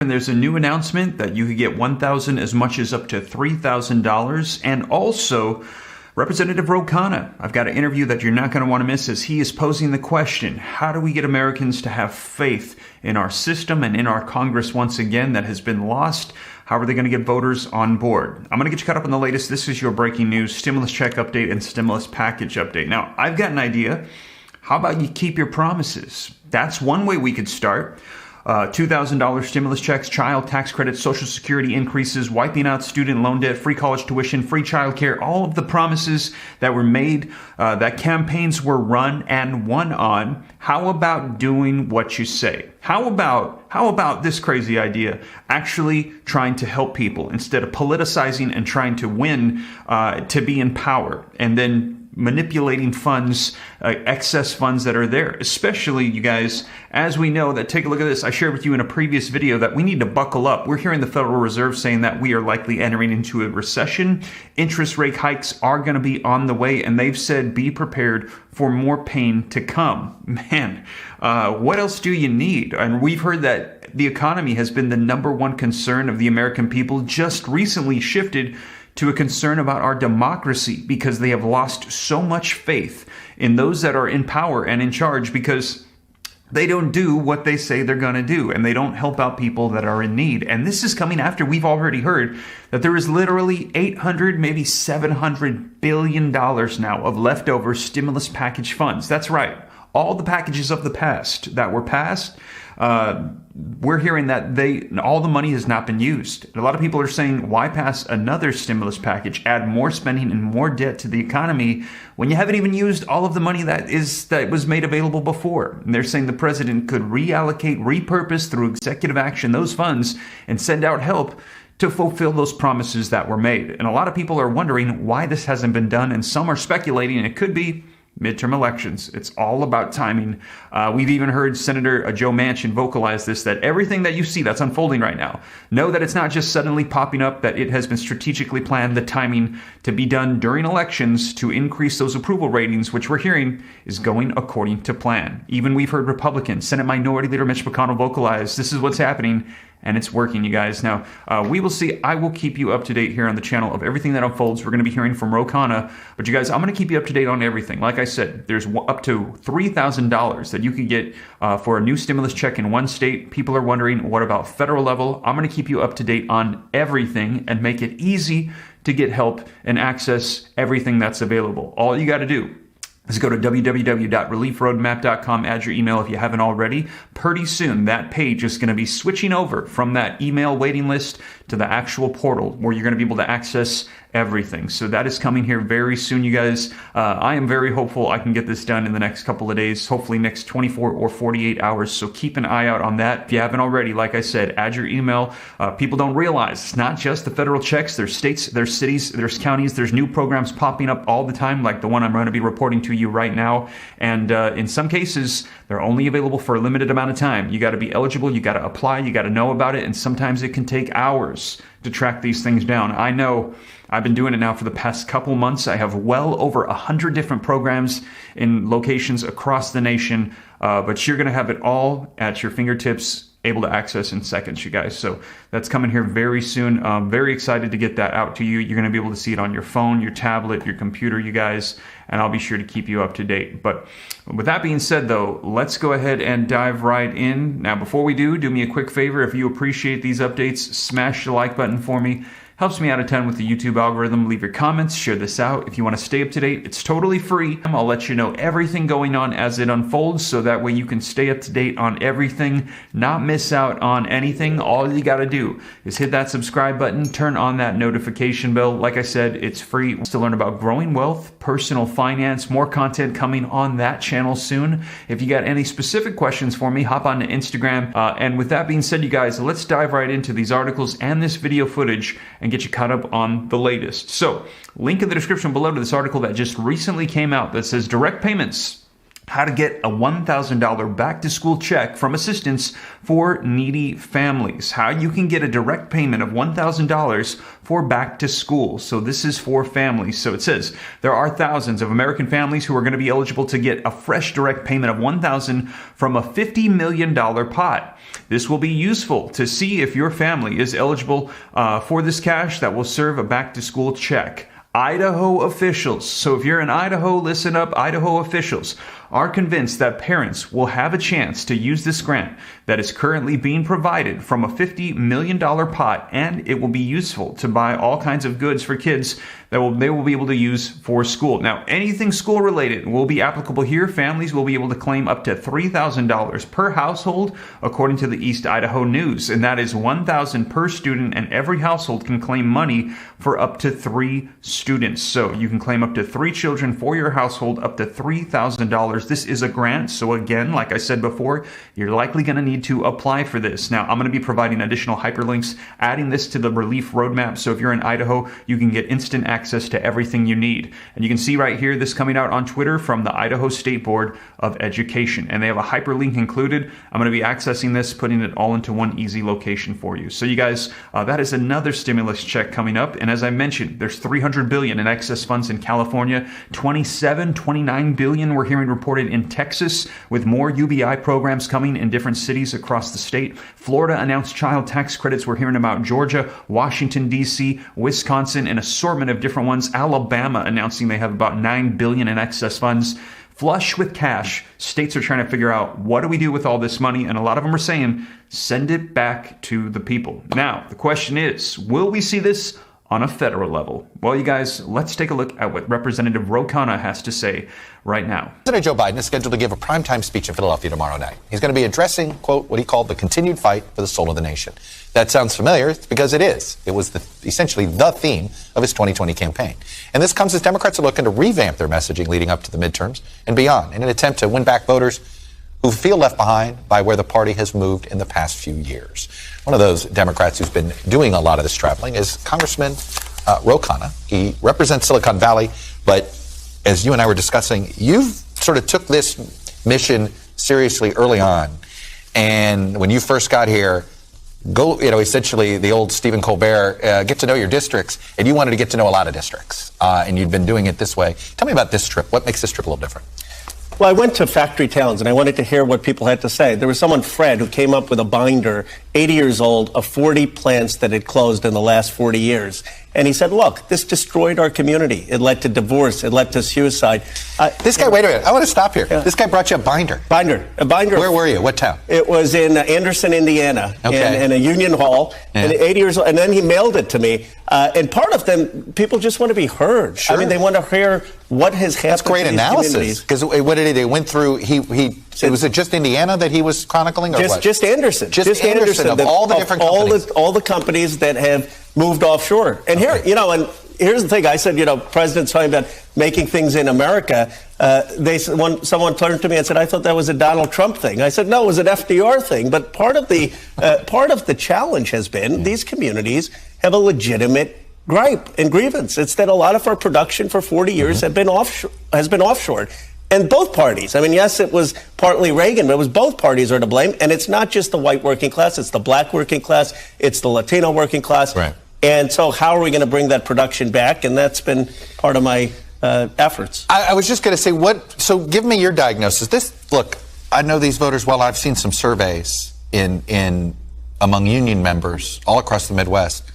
And there's a new announcement that you could get $1,000 as much as up to $3,000. And also, Representative Ro Khanna, I've got an interview that you're not going to want to miss as he is posing the question, how do we get Americans to have faith in our system and in our Congress once again that has been lost? How are they going to get voters on board? I'm going to get you caught up on the latest. This is your breaking news, stimulus check update and stimulus package update. Now, I've got an idea. How about you keep your promises? That's one way we could start. $2,000 stimulus checks, child tax credits, Social Security increases, wiping out student loan debt, free college tuition, free childcare, all of the promises that were made, that campaigns were run and won on. How about doing what you say? How about this crazy idea, actually trying to help people instead of politicizing and trying to win, to be in power and then manipulating funds, excess funds that are there, especially you guys, as we know that, take a look at this. I shared with you in a previous video that we need to buckle up. We're hearing the Federal Reserve saying that we are likely entering into a recession. Interest rate hikes are going to be on the way, and they've said be prepared for more pain to come. Man, what else do you need? And we've heard that the economy has been the number one concern of the American people, just recently shifted to a concern about our democracy because they have lost so much faith in those that are in power and in charge because they don't do what they say they're going to do and they don't help out people that are in need. And this is coming after we've already heard that there is literally 800, maybe $700 billion now of leftover stimulus package funds. That's right. All the packages of the past that were passed, we're hearing that all the money has not been used. A lot of people are saying, why pass another stimulus package, add more spending and more debt to the economy when you haven't even used all of the money that was made available before? And they're saying the president could reallocate, repurpose through executive action those funds and send out help to fulfill those promises that were made. And a lot of people are wondering why this hasn't been done, and some are speculating it could be midterm elections. It's all about timing. We've even heard Senator Joe Manchin vocalize this, that everything that you see that's unfolding right now, know that it's not just suddenly popping up, that it has been strategically planned, the timing to be done during elections to increase those approval ratings, which we're hearing is going according to plan. Even we've heard Republicans, Senate Minority Leader Mitch McConnell vocalize, this is what's happening. And it's working, you guys. Now, we will see. I will keep you up to date here on the channel of everything that unfolds. We're going to be hearing from Ro Khanna. But you guys, I'm going to keep you up to date on everything. Like I said, there's up to $3,000 that you can get for a new stimulus check in one state. People are wondering, what about federal level? I'm going to keep you up to date on everything and make it easy to get help and access everything that's available. All you got to do is go to www.reliefroadmap.com, add your email if you haven't already. Pretty soon, that page is going to be switching over from that email waiting list to the actual portal where you're going to be able to access everything. So that is coming here very soon, you guys. I am very hopeful I can get this done in the next couple of days, hopefully next 24 or 48 hours. So keep an eye out on that. If you haven't already, like I said, add your email. People don't realize it's not just the federal checks. There's states, there's cities, there's counties, there's new programs popping up all the time, like the one I'm going to be reporting to you right now. And in some cases, they're only available for a limited amount of time. You got to be eligible. You got to apply. You got to know about it. And sometimes it can take hours to track these things down. I know I've been doing it now for the past couple months. I have well over 100 different programs in locations across the nation, but you're going to have it all at your fingertips, able to access in seconds, you guys. So that's coming here very soon. Very excited to get that out to you. You're going to be able to see it on your phone, your tablet, your computer, you guys, and I'll be sure to keep you up to date. But with that being said, though, let's go ahead and dive right in. Now, before we do me a quick favor. If you appreciate these updates, smash the like button for me. Helps me out a ton with the YouTube algorithm. Leave your comments, share this out. If you want to stay up to date, it's totally free. I'll let you know everything going on as it unfolds, so that way you can stay up to date on everything, not miss out on anything. All you got to do is hit that subscribe button, turn on that notification bell. Like I said, it's free to learn about growing wealth, personal finance, more content coming on that channel soon. If you got any specific questions for me, hop on to Instagram. And with that being said, you guys, let's dive right into these articles and this video footage and get you caught up on the latest. So, link in the description below to this article that just recently came out that says direct payments how to get a $1,000 back-to-school check from assistance for needy families, how you can get a direct payment of $1,000 for back to school. So this is for families. So it says there are thousands of American families who are going to be eligible to get a fresh direct payment of $1,000 from a $50 million pot. This will be useful to see if your family is eligible for this cash that will serve a back-to-school check. Idaho officials. So if you're in Idaho, listen up. Idaho officials are convinced that parents will have a chance to use this grant that is currently being provided from a $50 million pot, and it will be useful to buy all kinds of goods for kids that they will be able to use for school. Now, anything school related will be applicable here. Families will be able to claim up to $3,000 per household, according to the East Idaho News, and that is $1,000 per student, and every household can claim money for up to 3 students. So you can claim up to 3 children for your household, up to $3,000. This is a grant, so again, like I said before, you're likely going to need to apply for this. Now, I'm going to be providing additional hyperlinks, adding this to the relief roadmap, so if you're in Idaho, you can get instant access to everything you need. And you can see right here, this coming out on Twitter from the Idaho State Board of Education, and they have a hyperlink included. I'm going to be accessing this, putting it all into one easy location for you. So you guys, that is another stimulus check coming up, and as I mentioned, there's $300 billion in excess funds in California, 29 billion we're hearing reported in Texas, with more UBI programs coming in different cities across the state. Florida announced child tax credits. We're hearing about Georgia, Washington, D.C., Wisconsin, an assortment of different ones. Alabama announcing they have about $9 billion in excess funds. Flush with cash, states are trying to figure out, what do we do with all this money? And a lot of them are saying, send it back to the people. Now, the question is, will we see this on a federal level? Well, you guys, let's take a look at what Representative Ro Khanna has to say right now. President Joe Biden is scheduled to give a primetime speech in Philadelphia tomorrow night. He's going to be addressing, quote, what he called the continued fight for the soul of the nation. That sounds familiar. It's because it is. It was essentially the theme of his 2020 campaign. And this comes as Democrats are looking to revamp their messaging leading up to the midterms and beyond in an attempt to win back voters who feel left behind by where the party has moved in the past few years. One of those Democrats who's been doing a lot of this traveling is Congressman Ro Khanna. He represents Silicon Valley, but as you and I were discussing, you sort of took this mission seriously early on. And when you first got here, essentially the old Stephen Colbert, get to know your districts, and you wanted to get to know a lot of districts, and you'd been doing it this way. Tell me about this trip. What makes this trip a little different? Well, I went to factory towns, and I wanted to hear what people had to say. There was someone, Fred, who came up with a binder, 80 years old, of 40 plants that had closed in the last 40 years. And he said, look, this destroyed our community. It led to divorce. It led to suicide. This guy, wait a minute. I want to stop here. Yeah. This guy brought you a binder. A binder. Where were you? What town? It was in Anderson, Indiana, okay. in a union hall. Yeah. And 80 years old. And then he mailed it to me. And part of them, people just want to be heard. Sure. I mean, they want to hear what has happened. That's great analysis. Because what did they went through? Was it just Indiana that he was chronicling, or what? Just Anderson. Just Anderson of all the different companies. All the companies that have moved offshore. And here, and here's the thing. I said, President's talking about making things in America. Someone turned to me and said, I thought that was a Donald Trump thing. I said, no, it was an FDR thing. But part of the challenge has been these communities have a legitimate gripe and grievance. It's that a lot of our production for 40 years has been offshore. And both parties, I mean, yes, it was partly Reagan, but it was both parties are to blame. And it's not just the white working class, it's the black working class, it's the Latino working class. Right. And so how are we going to bring that production back? And that's been part of my efforts. I was just going to say, so give me your diagnosis. Look, I know these voters well. I've seen some surveys among union members all across the Midwest.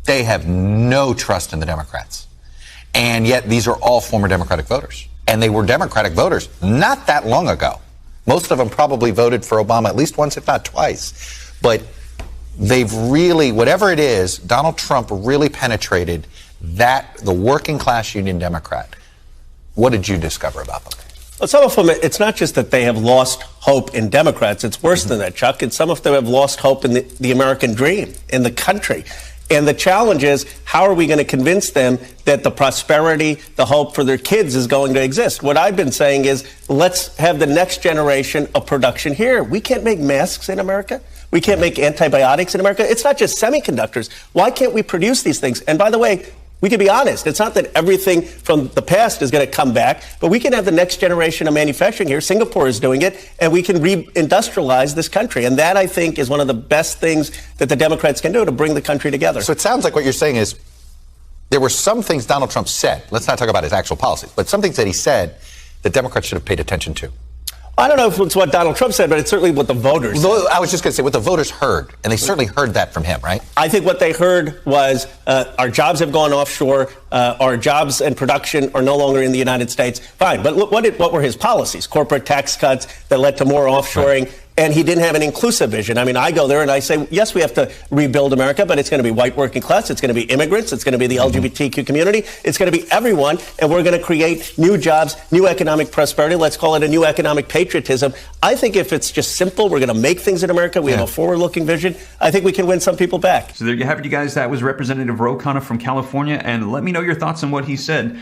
They have no trust in the Democrats. And yet these are all former Democratic voters. And they were Democratic voters not that long ago. Most of them probably voted for Obama at least once, if not twice. But they've really, whatever it is, Donald Trump really penetrated the working class union Democrat. What did you discover about them? Well, some of them, it's not just that they have lost hope in Democrats. It's worse than that, Chuck. Some of them have lost hope in the American dream, in the country. And the challenge is, how are we going to convince them that the prosperity, the hope for their kids is going to exist? What I've been saying is, let's have the next generation of production here. We can't make masks in America. We can't make antibiotics in America. It's not just semiconductors. Why can't we produce these things? And by the way, We can be honest. It's not that everything from the past is going to come back, but we can have the next generation of manufacturing here. Singapore is doing it, and we can reindustrialize this country. And that, I think, is one of the best things that the Democrats can do to bring the country together. So it sounds like what you're saying is there were some things Donald Trump said. Let's not talk about his actual policies, but some things that he said that Democrats should have paid attention to. I don't know if it's what Donald Trump said, but it's certainly what the voters said. I was just going to say what the voters heard, and they certainly heard that from him, right? I think what they heard was our jobs have gone offshore, our jobs and production are no longer in the United States. Fine, but what were his policies? Corporate tax cuts that led to more offshoring. Right. And he didn't have an inclusive vision. I mean, I go there and I say, yes, we have to rebuild America, but it's going to be white working class. It's going to be immigrants. It's going to be the LGBTQ community. It's going to be everyone. And we're going to create new jobs, new economic prosperity. Let's call it a new economic patriotism. I think if it's just simple, we're going to make things in America. We have a forward-looking vision. I think we can win some people back. So there you have it, you guys. That was Representative Ro Khanna from California. And let me know your thoughts on what he said.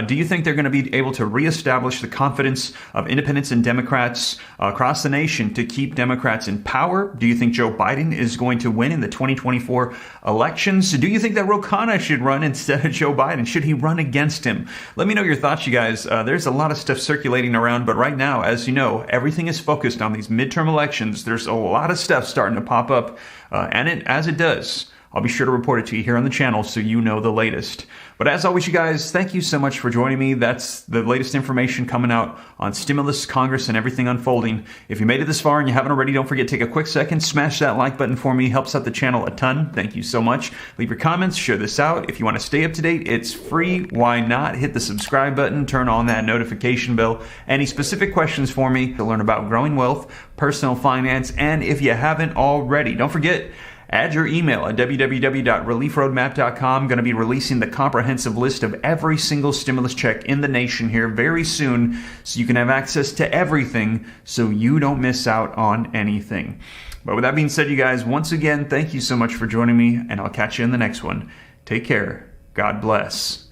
Do you think they're going to be able to reestablish the confidence of independents and Democrats across the nation to keep Democrats in power? Do you think Joe Biden is going to win in the 2024 elections? Do you think that Ro Khanna should run instead of Joe Biden? Should he run against him? Let me know your thoughts, you guys. There's a lot of stuff circulating around, but right now, as you know, everything is focused on these midterm elections. There's a lot of stuff starting to pop up, and as it does, I'll be sure to report it to you here on the channel so you know the latest. But as always, you guys, thank you so much for joining me. That's the latest information coming out on stimulus, Congress, and everything unfolding. If you made it this far and you haven't already, don't forget to take a quick second, smash that like button for me. Helps out the channel a ton. Thank you so much. Leave your comments, share this out. If you want to stay up to date, it's free. Why not? Hit the subscribe button, turn on that notification bell. Any specific questions for me to learn about growing wealth, personal finance, and if you haven't already, don't forget, add your email at www.reliefroadmap.com. Going to be releasing the comprehensive list of every single stimulus check in the nation here very soon, so you can have access to everything so you don't miss out on anything. But with that being said, you guys, once again, thank you so much for joining me, and I'll catch you in the next one. Take care. God bless.